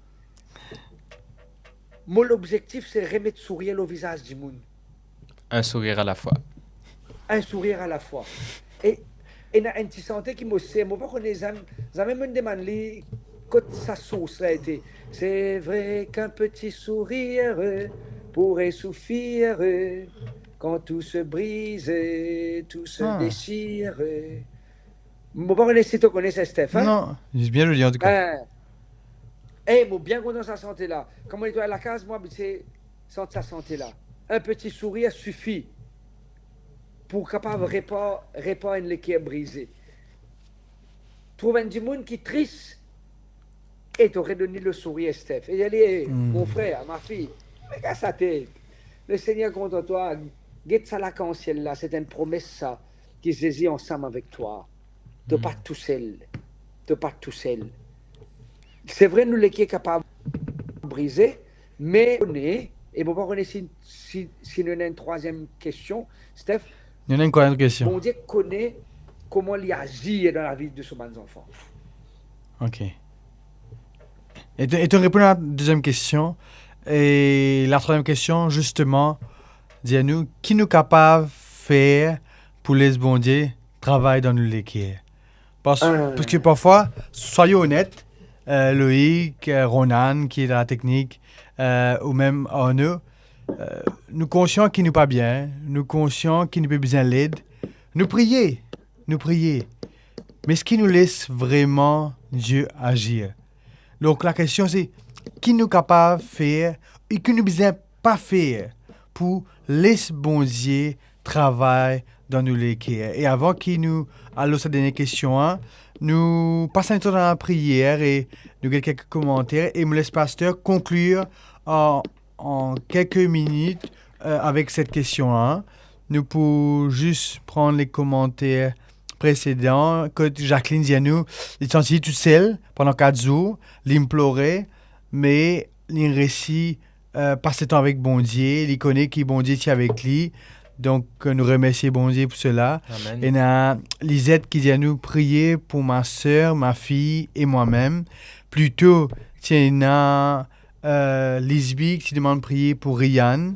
Mon objectif, c'est remettre sourire au visage du monde. Un sourire à la fois. Un sourire à la fois. Et il y a une petite santé qui me sait. Moi, je ne sais pas, même me demandé quand sa source a été. C'est vrai qu'un petit sourire pourrait suffire quand tout se brise, tout se déchire. Je ne sais pas si tu connais Steph. Hein? Non, j'ai bien le dire en tout cas. Moi, bien content de sa santé là. Comme on est à la case, moi, c'est sans sa santé là. Un petit sourire suffit pour capable réparer une équipe brisée. Trouve un du monde qui est triste et t'aurais donné le sourire, Steph. Et allez, mon frère, ma fille, regarde sa tête. Le Seigneur contre toi, guette ça là qu'en ciel là, c'est une promesse ça, qui saisit ensemble avec toi. T'es pas tout seul. T'es pas tout seul. C'est vrai, nous l'équipe est capable de briser, mais on est. Et bon, on est si nous avons une troisième question, Steph. Il y en a une troisième question. Bon Dieu connaît comment il agit dans la vie de ses enfants. Ok. Et tu réponds à la deuxième question. Et la troisième question, justement, dis-nous, qui nous capable de faire pour les bon Dieu travailler dans nous l'équipe? Parce que parfois, soyons honnêtes, Loïc, Ronan, qui est dans la technique, ou même Arnaud, nous conscients qu'il n'est pas bien, nous conscients qu'il n'a pas besoin d'aide, nous prier. Mais ce qui nous laisse vraiment Dieu agir? Donc la question c'est, qui nous capable de faire et qui nous besoin pas faire pour laisser bon Dieu travailler dans nos l'équipe? Et avant qu'il nous allons cette dernière question, nous passons un temps dans la prière et nous avons quelques commentaires et me laisse pasteur conclure en quelques minutes avec cette question. Nous pouvons juste prendre les commentaires précédents. Que Jacqueline dit à nous, il est senti tout seul pendant 4 jours, l'implorer, mais il réussit passer temps avec bon Dieu, il connaît qui bon Dieu est avec lui. Donc, nous remercions bon Dieu pour cela. Amen. Et il y a Lisette qui dit à nous prier pour ma soeur, ma fille et moi-même. Plutôt, il y a Lisby qui demande de prier pour Ryan.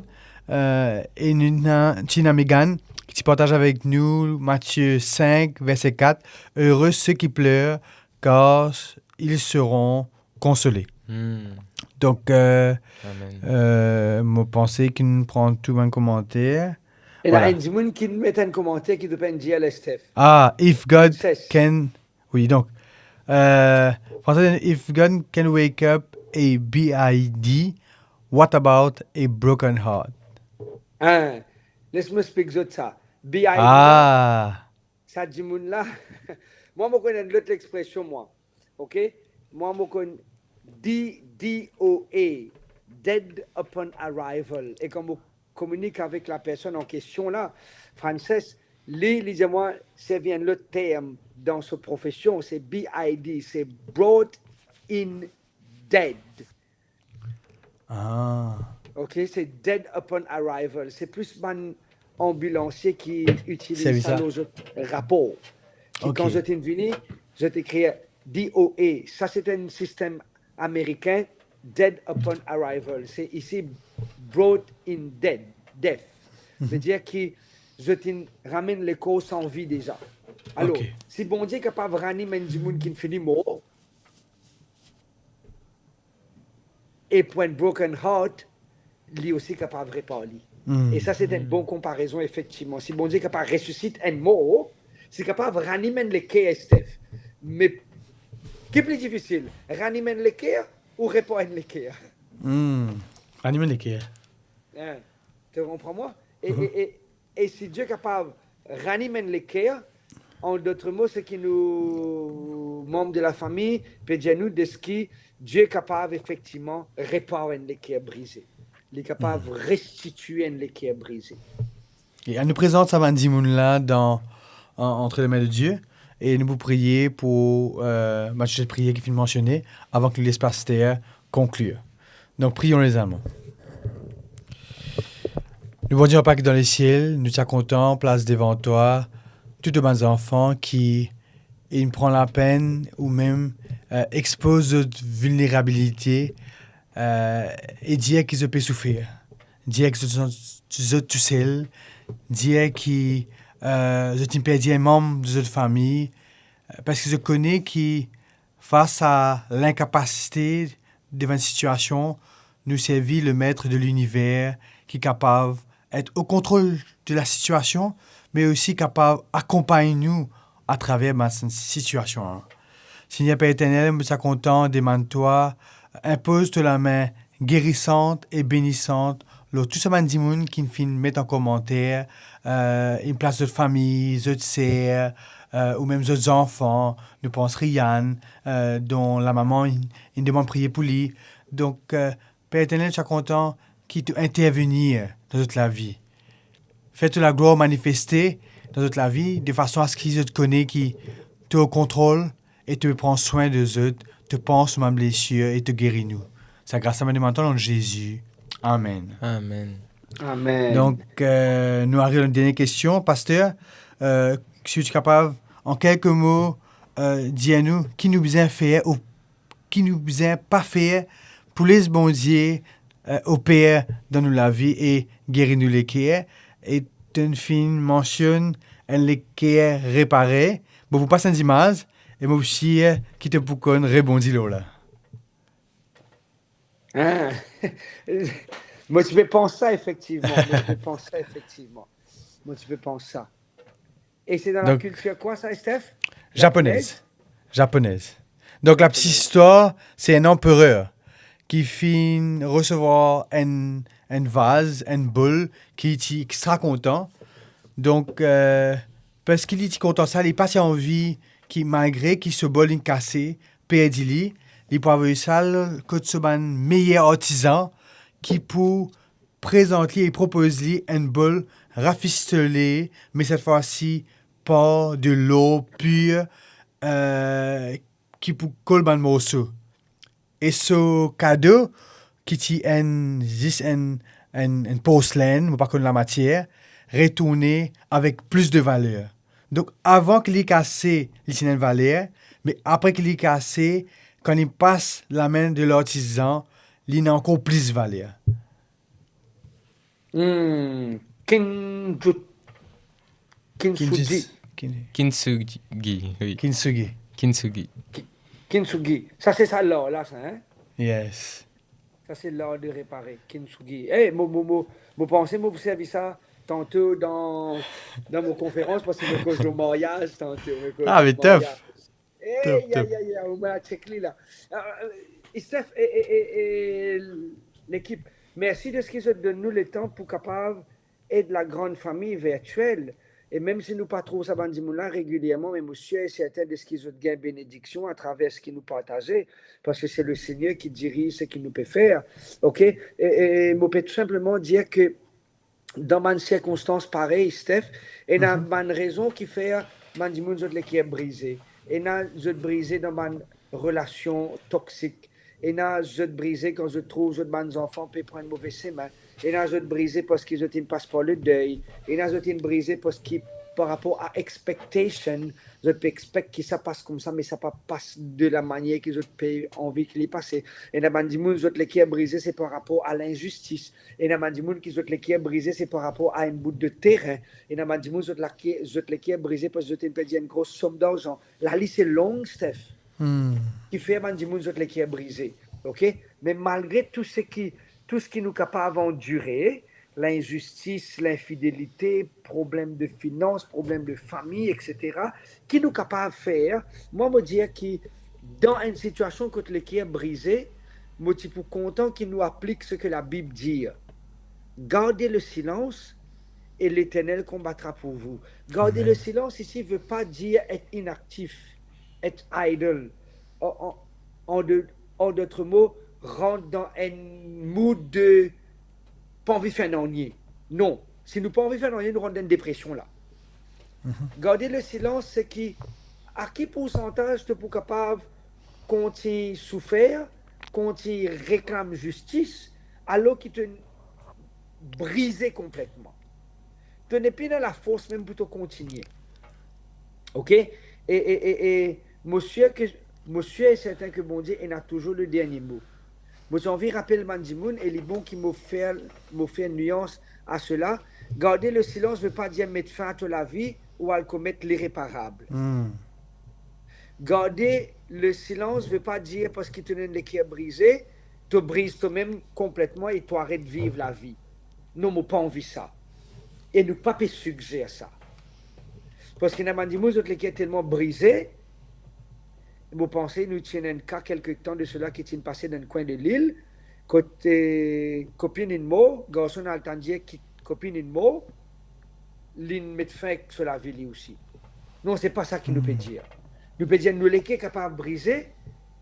Et il y a Megan qui partage avec nous Matthieu 5, verset 4. Heureux ceux qui pleurent, car ils seront consolés. Donc, je pense qu'il nous prend tout un commentaire. Il y a un monde qui met un commentaire qui doit dire à Steph. Ah, if God Princesse. can... Oui, donc, Français, if God can wake up a BID, what about a broken heart? Hein, laisse-moi expliquer ça. BID, Ah, ça dit moun là. Moi, je connais l'autre expression, moi. OK? Moi, je connais DOA, Dead Upon Arrival. Et quand on communique avec la personne en question là, Frances, lisez-moi, ça vient le terme dans cette profession, c'est BID, c'est Brought in Dead. ah, OK, c'est Dead Upon Arrival. C'est plus un ambulancier qui C'est utilise ça ça. dans notre rapport. Qui, OK. quand je t'ai venu, je t'écris DOA. Ça, c'est un système américain, Dead Upon Arrival. C'est ici Brought in Dead, Death. C'est-à-dire que je t'ai ramène les corps sans vie déjà. Alors, OK. si bon Dieu est capable de ranimer du monde qui finit mort, et pour un broken heart, lui aussi capable de réparer. Et ça, c'est une bonne comparaison, effectivement. Si bon Dieu est capable de ressusciter un mort, c'est capable de ranimer les cœurs, Steph. Mais, qui est plus difficile, ranimer les cœurs ou réparer les cœurs? Animé les cœurs. Hein, tu comprends moi? Et si Dieu est capable de ranimer les cœurs, en d'autres mots, c'est que nous, membres de la famille, peut dire nous de ce qui Dieu est capable effectivement de réparer les cœurs brisés. Il est capable de restituer les cœurs brisés. Et elle nous présente Samandi Mounla entre les mains de Dieu. Et nous vous prier pour je vais prier qui finit mentionné avant que l'espace terre conclue. Donc, prions les Allemands. Nous, bon Dieu, Père qui est dans les ciels, nous sommes contents, place devant toi, tous les bons enfants qui ils prennent la peine ou même exposent notre vulnérabilité et dire qu'ils peuvent souffrir. Dire que tu es tout seul, dire que je t'ai perdu un membre de notre famille, parce que je connais que face à l'incapacité devant une situation, nous servir le maître de l'univers qui est capable d'être au contrôle de la situation, mais aussi capable d'accompagner nous à travers cette situation. Seigneur Père éternel, nous sommes contents, demande-toi, impose-toi la main guérissante et bénissante. Tout ce monde qui met en commentaire une place de famille, de sœurs, ou même d'autres enfants. Nous pensons Ryan, dont la maman il demande de prier pour lui. Donc, Père éternel, nous sommes contents qu'il te intervenir dans toute la vie. Fais-tu la gloire manifester dans toute la vie, de façon à ce qu'ils te connaissent, qui te au contrôle et te prend soin de eux, te pense sur ma blessure et te guérit nous. C'est grâce à ma demande en Jésus. Amen. Amen. Amen. Donc, nous arrivons à une dernière question. Pasteur, si tu es capable, en quelques mots, dis-nous qui nous a fait ou qui nous a pas fait pour les bons dieux opérer dans nous la vie et guérir nous les cœurs. Et une fin mentionne les cœurs réparés. Bon, vous passez une image et moi aussi, qui te pour qu'on rebondit là. Hein? Moi, tu peux penser ça, effectivement. Moi, tu peux penser ça. Et c'est dans la culture quoi, ça, Steph? Japonaise. Donc, la petite histoire, c'est un empereur qui finit recevoir un vase, une boule, qui est extra content. Donc, parce qu'il est content ça, il passe en vie, qui, malgré qu'il se bol une cassée, perdit il peut avoir eu ça, que ce soit un meilleur artisan qui peut présenter et proposer une boule rafistolée, mais cette fois-ci, pas de l'eau pure, qui peut coller un morceau. Et ce cadeau, qui est un porcelaine, je ne sais pas la matière, retourner avec plus de valeur. Donc, avant qu'il ait cassé les valeur, mais après qu'il ait cassé, quand il passe la main de l'artisan, il a encore plus de valeur. Kintsugi. Kintsugi, oui. Kintsugi. Kintsugi. Kintsugi. Ça, c'est ça l'art, là, ça, hein? Yes. Ça, c'est l'art de réparer. Kintsugi. Hey, moi, pensez, moi, vous savez ça tantôt dans mon conférence, parce que je me coach au mariage tantôt. Ah, mais top. Hey, on m'a checké là. Steph et l'équipe, merci de ce qu'ils ont donné nous le temps pour capable être la grande famille virtuelle. Et même si nous ne pas trop ça là régulièrement, mais monsieur est certain de ce qu'ils ont gagné bénédiction à travers ce qu'ils nous partagent, parce que c'est le Seigneur qui dirige ce qu'il nous peut faire. OK? Et je peux tout simplement dire que dans une circonstance pareille, Steph, il y a une raison qui fait que qui est brisé. Il y a une brisé dans une relation toxique. Il y a une brisé quand je trouve que mes enfants peuvent prendre un mauvais chemin. Il y a une brisé parce qu'ils ne passent pas le deuil. Il y a une brisé parce qu'ils, par rapport à expectation, je peux expect que ça passe comme ça, mais ça ne passe de la manière qu'ils ont envie qu'il y passe. Il y a des gens qui sont brisés, c'est par rapport à l'injustice. Il y a des gens qui sont brisés, c'est par rapport à un bout de terrain. Il y a des gens qui sont brisés parce qu'ils ont perdu une grosse somme d'argent. La liste est longue, Steph, qui fait des gens qui sont brisés. OK? Mais malgré tout ce qui nous est capable d'endurer, l'injustice, l'infidélité, problèmes de finances, problèmes de famille, etc., qui nous est capable de faire, moi, je dis que dans une situation quand le qui est brisé, je suis content qu'il nous applique ce que la Bible dit. Gardez le silence et l'Éternel combattra pour vous. Garder le silence ici ne veut pas dire être inactif, être idle. En d'autres mots, rentre dans un mood de pas envie de faire un nier. Non. Si nous pas envie de faire un nier, nous rentrons dans une dépression là. Garder le silence, c'est à quel pourcentage tu es capable continuer souffrir, continuer réclame justice, alors qu'il te brisé complètement. Tu n'es plus dans la force même pour te continuer. OK? Et monsieur est certain que bon Dieu, il a toujours le dernier mot. Moi, j'ai envie de rappeler le Mandimoun et les bons qui m'ont fait une nuance à cela. Garder le silence ne veut pas dire mettre fin à la vie ou à commettre l'irréparable. Garder le silence ne veut pas dire parce qu'il te donne le cœur brisé, tu brises toi-même complètement et tu arrêtes de vivre la vie. Nous n'avons pas envie de ça. Et nous ne pouvons pas suggérer ça. Parce qu'il y a des gens qui sont tellement brisés. Vous pensez, nous tenons un cas quelque temps de cela qui est passé dans le coin de l'île. Côté copine in mot, garçon a entendu qui copine in mot, l'île met fin sur la ville aussi. Non, ce n'est pas ça qu'il nous peut dire. Nous peut dire, nous les cœurs capables de briser,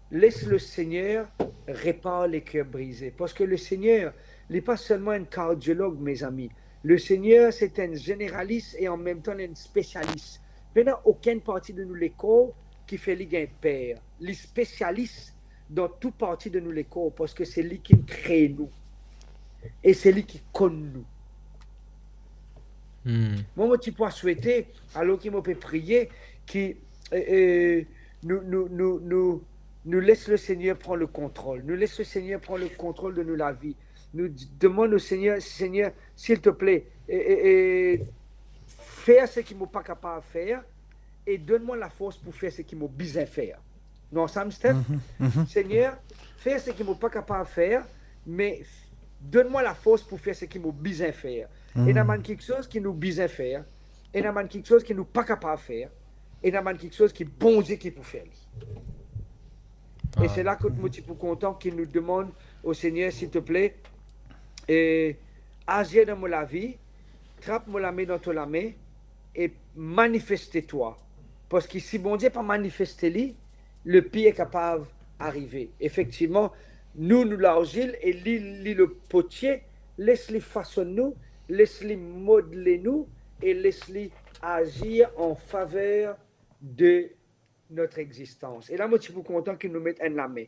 laisse le Seigneur réparer les cœurs brisés. Parce que le Seigneur n'est pas seulement un cardiologue, mes amis. Le Seigneur, c'est un généraliste et en même temps un spécialiste. Il n'y a aucune partie de nous les corps qui fait lui un père. Les spécialistes dans toute partie de nous les corps parce que c'est lui qui crée nous. Et c'est lui qui connaît nous. Moi, tu peux souhaiter, alors qu'il m'a peut prier, que nous laisse le Seigneur prendre le contrôle. Nous laisse le Seigneur prendre le contrôle de nous la vie. Nous demandons au Seigneur, Seigneur, s'il te plaît, faire ce qu'il ne m'a pas capable de faire et donne-moi la force pour faire ce qu'il m'a besoin de faire. Nous ensemble, Steph? Seigneur, fais ce qu'il ne m'a pas capable de faire, mais donne-moi la force pour faire ce qu'il m'a besoin de faire. Et il y a quelque chose qui nous besoin de faire, et il y a quelque chose qui nous pas capable de faire, et il y a quelque chose qui est bon Dieu qui peut faire. Et c'est là que je suis content qu'il nous demande au Seigneur, s'il te plaît, agir dans la vie, trappe-moi la main dans ta main et manifeste-toi. Parce que si bon Dieu pas manifesté, le pire est capable d'arriver. Effectivement, nous l'argile et le potier, laisse-les façonner nous, laisse-les modeler nous et laisse-les agir en faveur de notre existence. Et là, moi, je suis content qu'il nous mette en la main.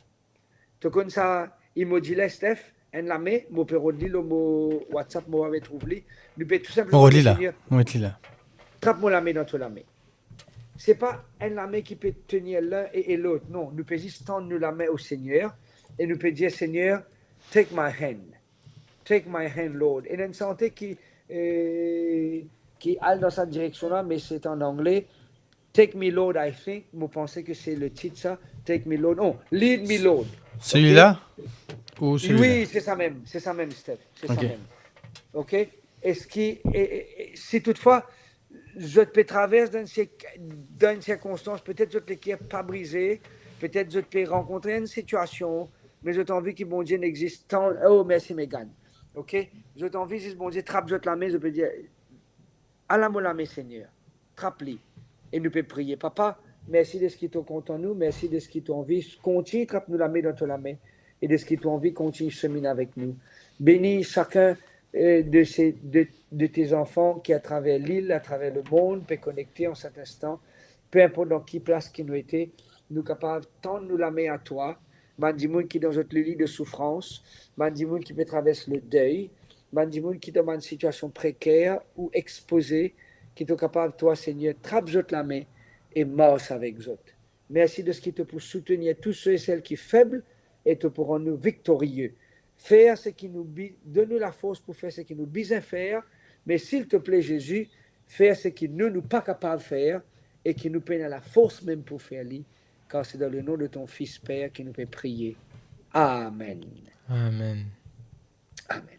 Tu connais ça, il m'a dit là, Steph, en la main, mon père Rodli, le mot WhatsApp, moi, avait trouvé, nous peut tout simplement, Bon, là. Seigneur, Là. trappe-moi la main dans la main. C'est pas un la main qui peut tenir l'un et l'autre, non, nous peut juste tendre nous la main au Seigneur, et nous peut dire, Seigneur, take my hand, Lord. Et une santé qui aille dans cette direction-là, mais c'est en anglais. Take me, Lord, I think. Vous pensez que c'est le titre, ça? Take me, Lord. Non, lead me, Lord. Celui-là? Ou celui-là? Oui, c'est ça même, Steph. C'est ça même. OK? Si toutefois, je peux traverser dans une circonstance, peut-être je ne peux pas briser, peut-être je peux rencontrer une situation, mais je t'envie que mon Dieu n'existe tant. Oh, merci, Megan. OK? Je t'envie, si mon Dieu trappe, je te la main, je peux dire, à la main, Seigneur, trappe-les. Et nous pouvons prier. Papa, merci de ce qui t'ont content nous, merci de ce qui t'ont envie. Continue, trappe-nous la main dans la main. Et de ce qui t'ont envie, continue, cheminer avec nous. Bénis chacun de tes enfants qui, à travers l'île, à travers le monde, peut connecter en cet instant. Peu importe dans qui place qu'ils nous étaient, nous capables de tendre nous la main à toi. Mandimoun qui est dans notre lit de souffrance, Mandimoun qui peut traverser le deuil, Mandimoun qui est dans une situation précaire ou exposée, qui est capable, toi, Seigneur, trappe la main et marche avec eux. Merci de ce qui te pour soutenir tous ceux et celles qui sont faibles et te pour rendre nous victorieux. Faire ce qui nous donne la force pour faire ce qui nous besoin faire, mais s'il te plaît, Jésus, faire ce qui nous nous pas capable de faire et qui nous peine la force même pour faire lui, car c'est dans le nom de ton Fils Père que nous peut prier. Amen. Amen. Amen.